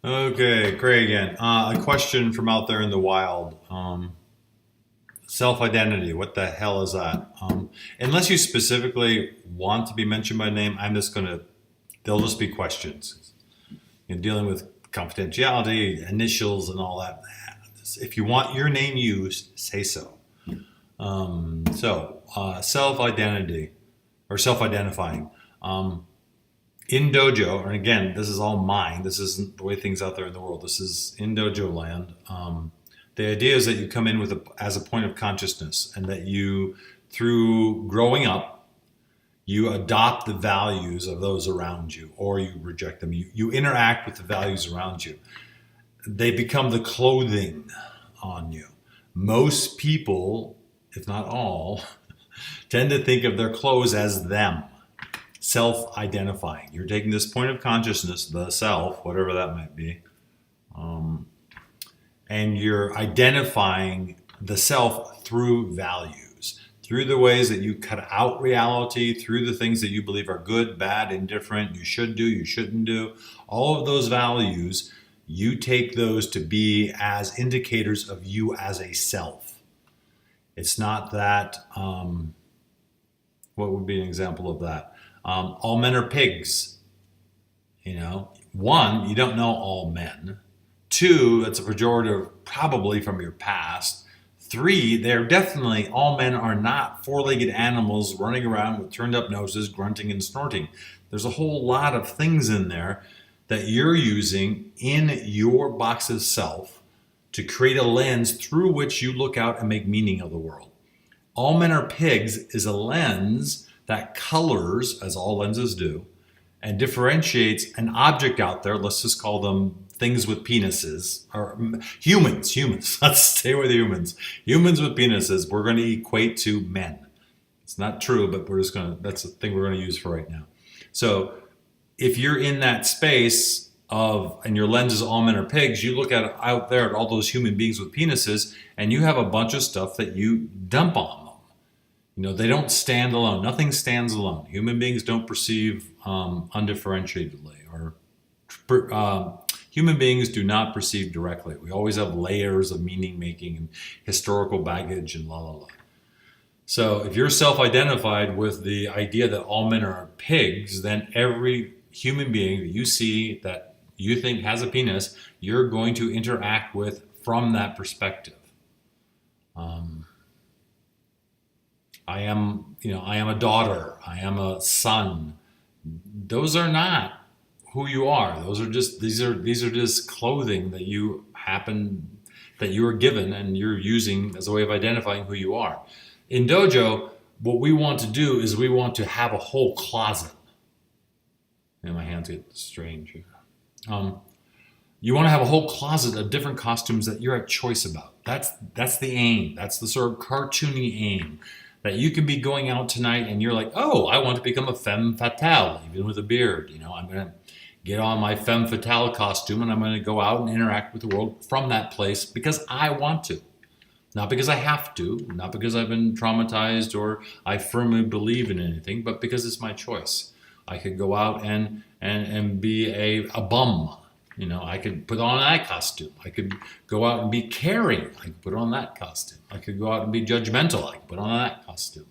Okay, Craig again. A question from out there in the wild. Self-identity. What the hell is that? Unless you specifically want to be mentioned by name, I'm just gonna. They'll just be questions. You're dealing with confidentiality, initials, and all that. If you want your name used, say so. Self-identity or self-identifying. In dojo, and again, this is all mine. This isn't the way things out there in the world. This is in dojo land. The idea is that you come in with as a point of consciousness, and that you, through growing up, you adopt the values of those around you, or you reject them. You interact with the values around you. They become the clothing on you. Most people, if not all, tend to think of their clothes as them. Self-identifying. You're taking this point of consciousness, the self, whatever that might be, and you're identifying the self through values, through the ways that you cut out reality, through the things that you believe are good, bad, indifferent, you should do, you shouldn't do. All of those values, you take those to be as indicators of you as a self. It's not that, what would be an example of that? All men are pigs. One, you don't know all men. Two, that's a pejorative probably from your past. Three, they're definitely, all men are not four-legged animals running around with turned up noses, grunting and snorting. There's a whole lot of things in there that you're using in your box of self to create a lens through which you look out and make meaning of the world. All men are pigs is a lens that colors, as all lenses do, and differentiates an object out there. Let's just call them things with penises, or humans. Let's stay with humans. Humans with penises, we're going to equate to men. It's not true, but that's the thing we're going to use for right now. So if you're in that space and your lens is all men are pigs, you look out there at all those human beings with penises, and you have a bunch of stuff that you dump on them. They don't stand alone. Nothing stands alone. Human beings don't perceive undifferentiatedly, or human beings do not perceive directly. We always have layers of meaning making and historical baggage and la la la. So if you're self-identified with the idea that all men are pigs, then every human being that you see that you think has a penis, you're going to interact with from that perspective. I am a daughter. I am a son. Those are not who you are. These are just clothing that you are given and you're using as a way of identifying who you are. In dojo, what we want to do is we want to have a whole closet. And my hands get strange. You want to have a whole closet of different costumes that you're at choice about. That's the aim. That's the sort of cartoony aim. That you can be going out tonight and you're like, oh, I want to become a femme fatale, even with a beard. I'm going to get on my femme fatale costume and I'm going to go out and interact with the world from that place because I want to. Not because I have to, not because I've been traumatized or I firmly believe in anything, but because it's my choice. I could go out and be a bum. I could put on that costume. I could go out and be caring. I could put on that costume. I could go out and be judgmental. I could put on that costume.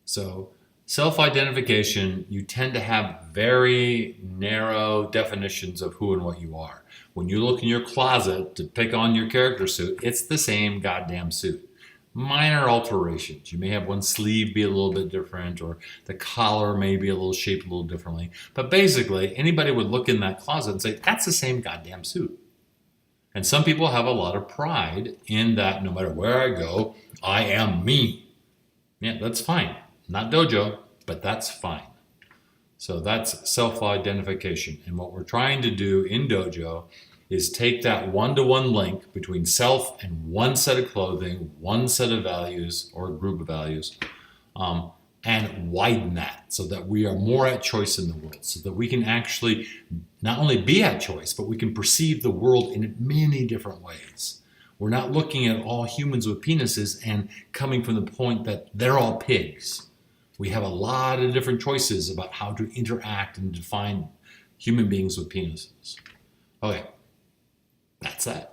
So self-identification, you tend to have very narrow definitions of who and what you are. When you look in your closet to pick on your character suit, it's the same goddamn suit. Minor alterations. You may have one sleeve be a little bit different, or the collar may be shaped a little differently. But basically, anybody would look in that closet and say, that's the same goddamn suit. And some people have a lot of pride in that no matter where I go, I am me. Yeah, that's fine. Not dojo, but that's fine. So that's self-identification. And what we're trying to do in dojo is take that one-to-one link between self and one set of clothing, one set of values or a group of values, and widen that so that we are more at choice in the world, so that we can actually not only be at choice, but we can perceive the world in many different ways. We're not looking at all humans with penises and coming from the point that they're all pigs. We have a lot of different choices about how to interact and define human beings with penises. Okay. set.